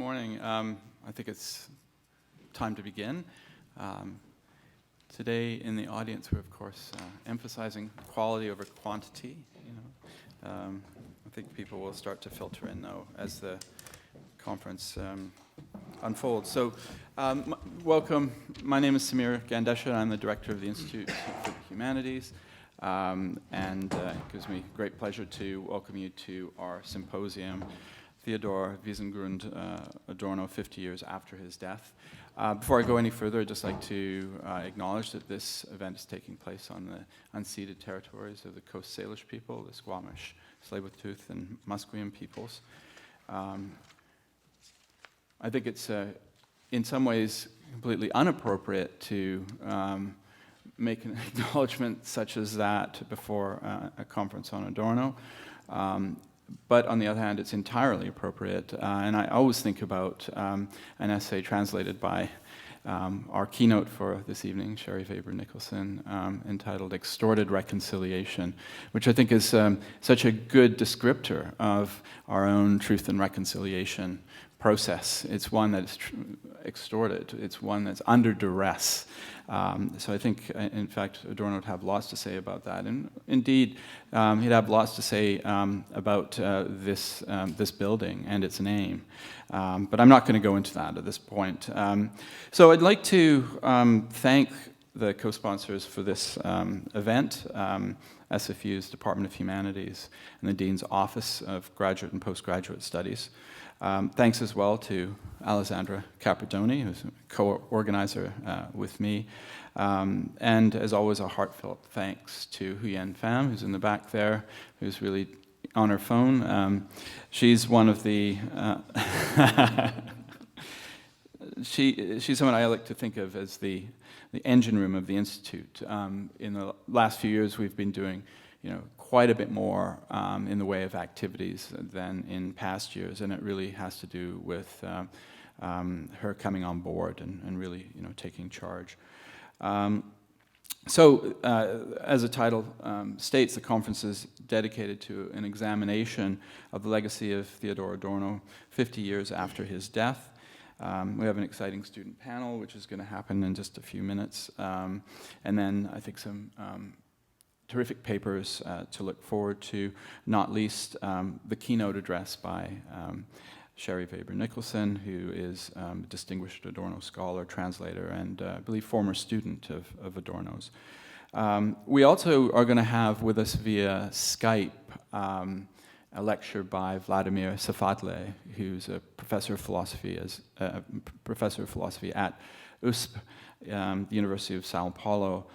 morning. I think it's time to begin. Today in the audience, we're of course emphasizing quality over quantity. I think people will start to filter in though as the conference unfolds. So, welcome. My name is Samir Gandesha. I'm the director of the Institute for the Humanities, and it gives me great pleasure to welcome you to our symposium, Theodor Wiesengrund Adorno, 50 years after his death. Before I go any further, I'd just like to acknowledge that this event is taking place on the unceded territories of the Coast Salish people, the Squamish, Tsleil-Waututh, and Musqueam peoples. I think it's in some ways completely inappropriate to make an acknowledgement such as that before a conference on Adorno. But on the other hand, it's entirely appropriate. And I always think about an essay translated by our keynote for this evening, Sherry Faber-Nicholson, entitled Extorted Reconciliation, which I think is such a good descriptor of our own truth and reconciliation process. It's one that is extorted. It's one that's under duress. So I think, in fact, Adorno would have lots to say about that. And indeed, he'd have lots to say about this building and its name. But I'm not going to go into that at this point. So I'd like to thank the co-sponsors for this event, SFU's Department of Humanities and the Dean's Office of Graduate and Postgraduate Studies. Thanks as well to Alessandra Capardoni, who's a co-organizer with me. And as always, a heartfelt thanks to Huyen Pham, who's in the back there, who's really on her phone. She's one of the... she's someone I like to think of as the engine room of the Institute. In the last few years, we've been doing quite a bit more in the way of activities than in past years, and it really has to do with her coming on board and really taking charge. So, as the title states, the conference is dedicated to an examination of the legacy of Theodor Adorno 50 years after his death. We have an exciting student panel, which is going to happen in just a few minutes, and then I think some terrific papers to look forward to, not least the keynote address by Sherry Faber-Nicholson, who is a distinguished Adorno scholar, translator, and I believe former student of Adorno's. We also are going to have with us via Skype a lecture by Vladimir Safatle, who's a professor of philosophy at USP, the University of Sao Paulo.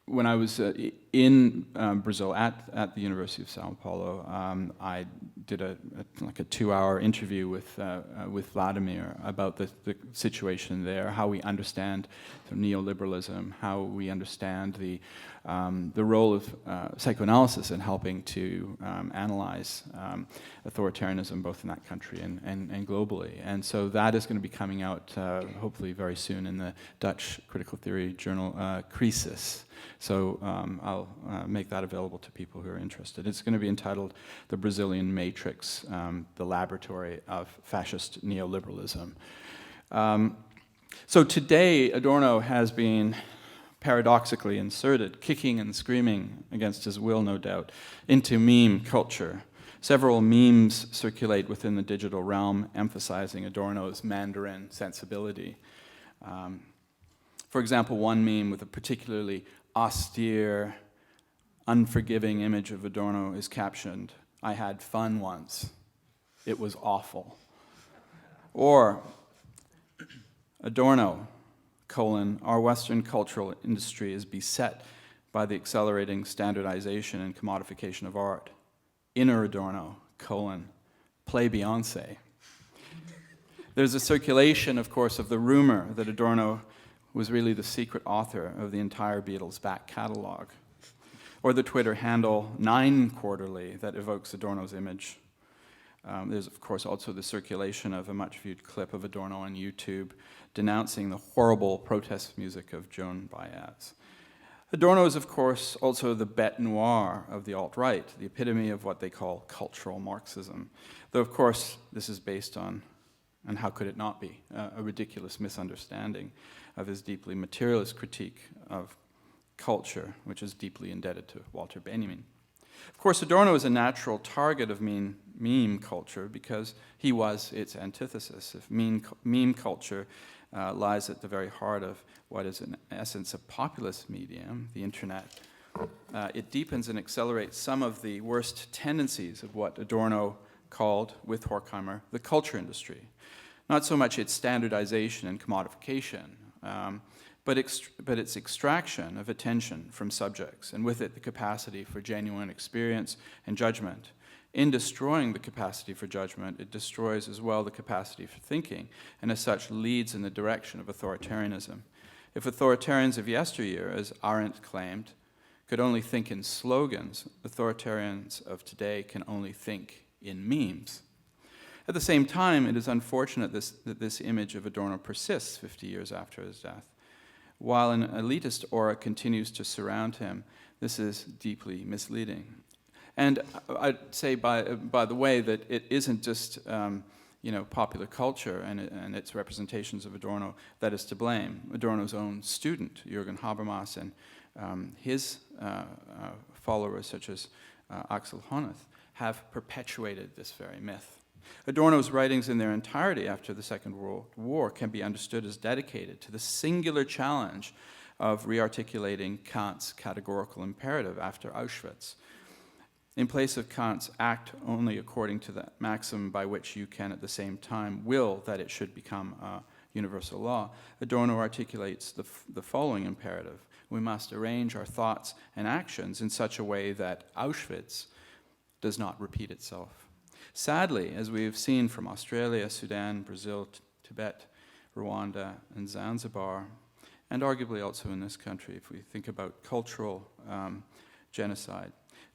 When I was in Brazil at the University of Sao Paulo, I did a 2-hour interview with Vladimir about the situation there, how we understand neoliberalism, how we understand the role of psychoanalysis in helping to analyze authoritarianism both in that country and globally. And so that is going to be coming out hopefully very soon in the Dutch critical theory journal Crisis. So I'll make that available to people who are interested. It's going to be entitled The Brazilian Matrix, the Laboratory of Fascist Neoliberalism. So today, Adorno has been paradoxically inserted, kicking and screaming against his will, no doubt, into meme culture. Several memes circulate within the digital realm, emphasizing Adorno's Mandarin sensibility. For example, one meme with a particularly austere, unforgiving image of Adorno is captioned, "I had fun once. It was awful." Or, Adorno, our Western cultural industry is beset by the accelerating standardization and commodification of art. Inner Adorno, play Beyonce. There's a circulation, of course, of the rumor that Adorno was really the secret author of the entire Beatles' back catalog. Or the Twitter handle 9Quarterly that evokes Adorno's image. There's, of course, also the circulation of a much-viewed clip of Adorno on YouTube denouncing the horrible protest music of Joan Baez. Adorno is, of course, also the bête noire of the alt-right, the epitome of what they call cultural Marxism. Though, of course, this is based on, and how could it not be, a ridiculous misunderstanding of his deeply materialist critique of culture, which is deeply indebted to Walter Benjamin. Of course, Adorno is a natural target of meme culture because he was its antithesis. If meme culture lies at the very heart of what is in essence a populist medium, the internet, it deepens and accelerates some of the worst tendencies of what Adorno called, with Horkheimer, the culture industry. Not so much its standardization and commodification, but its extraction of attention from subjects, and with it the capacity for genuine experience and judgment. In destroying the capacity for judgment, it destroys as well the capacity for thinking, and as such leads in the direction of authoritarianism. If authoritarians of yesteryear, as Arendt claimed, could only think in slogans, authoritarians of today can only think in memes. At the same time, it is unfortunate that this image of Adorno persists 50 years after his death. While an elitist aura continues to surround him, this is deeply misleading. And I'd say, by the way, that it isn't just popular culture and its representations of Adorno that is to blame. Adorno's own student, Jürgen Habermas, and his followers, such as Axel Honneth, have perpetuated this very myth. Adorno's writings in their entirety after the Second World War can be understood as dedicated to the singular challenge of rearticulating Kant's categorical imperative after Auschwitz. In place of Kant's act only according to the maxim by which you can at the same time will that it should become a universal law, Adorno articulates the following imperative: we must arrange our thoughts and actions in such a way that Auschwitz does not repeat itself. Sadly, as we have seen from Australia, Sudan, Brazil, Tibet, Rwanda, and Zanzibar, and arguably also in this country, if we think about cultural genocide.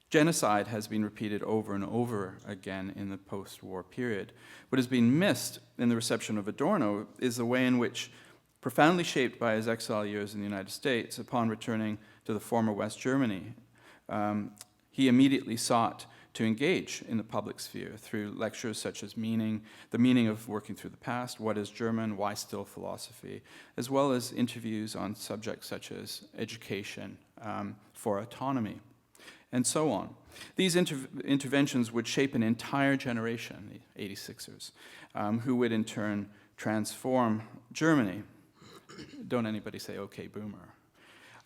Genocide has been repeated over and over again in the post-war period. What has been missed in the reception of Adorno is the way in which, profoundly shaped by his exile years in the United States, upon returning to the former West Germany, he immediately sought to engage in the public sphere through lectures such as the meaning of working through the past, what is German, why still philosophy, as well as interviews on subjects such as education for autonomy, and so on. These interventions would shape an entire generation, the 86ers, who would in turn transform Germany. Don't anybody say, okay, boomer.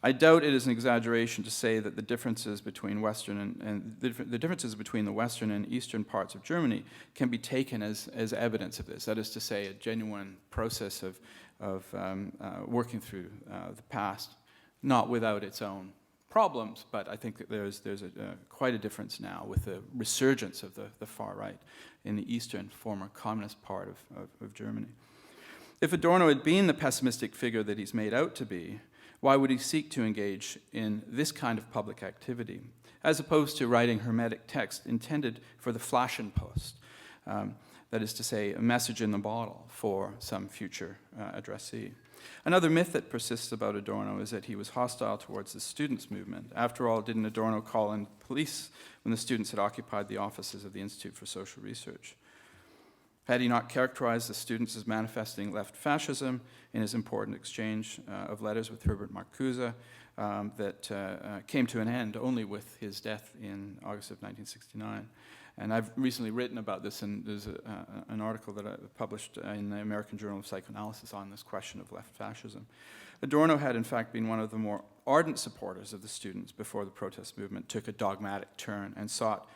I doubt it is an exaggeration to say that the differences between the differences between the Western and Eastern parts of Germany can be taken as evidence of this. That is to say, a genuine process of working through the past, not without its own problems, but I think that there's quite a difference now with the resurgence of the far right in the Eastern, former communist part of Germany. If Adorno had been the pessimistic figure that he's made out to be, why would he seek to engage in this kind of public activity, as opposed to writing hermetic text intended for the Flaschenpost, that is to say, a message in the bottle for some future addressee? Another myth that persists about Adorno is that he was hostile towards the students' movement. After all, didn't Adorno call in police when the students had occupied the offices of the Institute for Social Research? Had he not characterized the students as manifesting left fascism in his important exchange of letters with Herbert Marcuse that came to an end only with his death in August of 1969? And I've recently written about this, and there's an article that I published in the American Journal of Psychoanalysis on this question of left fascism. Adorno had, in fact, been one of the more ardent supporters of the students before the protest movement took a dogmatic turn and sought,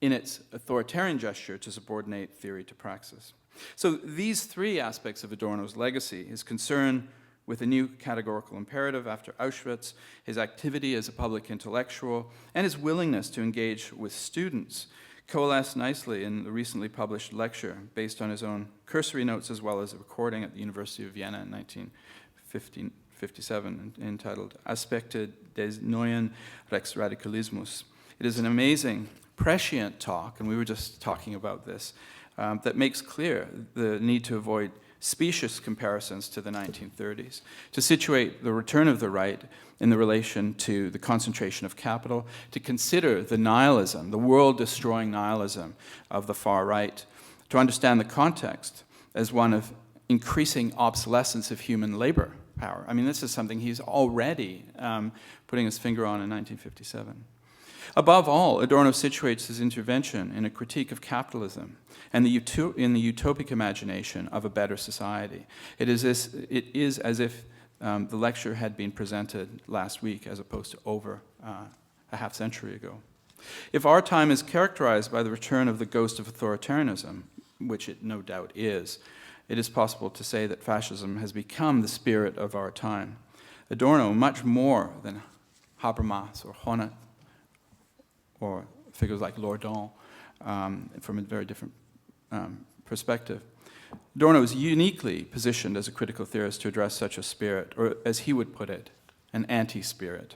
in its authoritarian gesture, to subordinate theory to praxis. So these three aspects of Adorno's legacy: his concern with a new categorical imperative after Auschwitz, his activity as a public intellectual, and his willingness to engage with students, coalesced nicely in the recently published lecture based on his own cursory notes as well as a recording at the University of Vienna in 1957 entitled Aspekte des neuen Rechtsradikalismus. It is an amazing, prescient talk, and we were just talking about this, that makes clear the need to avoid specious comparisons to the 1930s, to situate the return of the right in the relation to the concentration of capital, to consider the nihilism, the world-destroying nihilism of the far right, to understand the context as one of increasing obsolescence of human labor power. I mean, this is something he's already putting his finger on in 1957. Above all, Adorno situates his intervention in a critique of capitalism and in the utopic imagination of a better society. It is as if the lecture had been presented last week as opposed to over a half century ago. If our time is characterized by the return of the ghost of authoritarianism, which it no doubt is, it is possible to say that fascism has become the spirit of our time. Adorno, much more than Habermas or Honneth or figures like Laurent, from a very different perspective. Adorno is uniquely positioned as a critical theorist to address such a spirit, or as he would put it, an anti-spirit.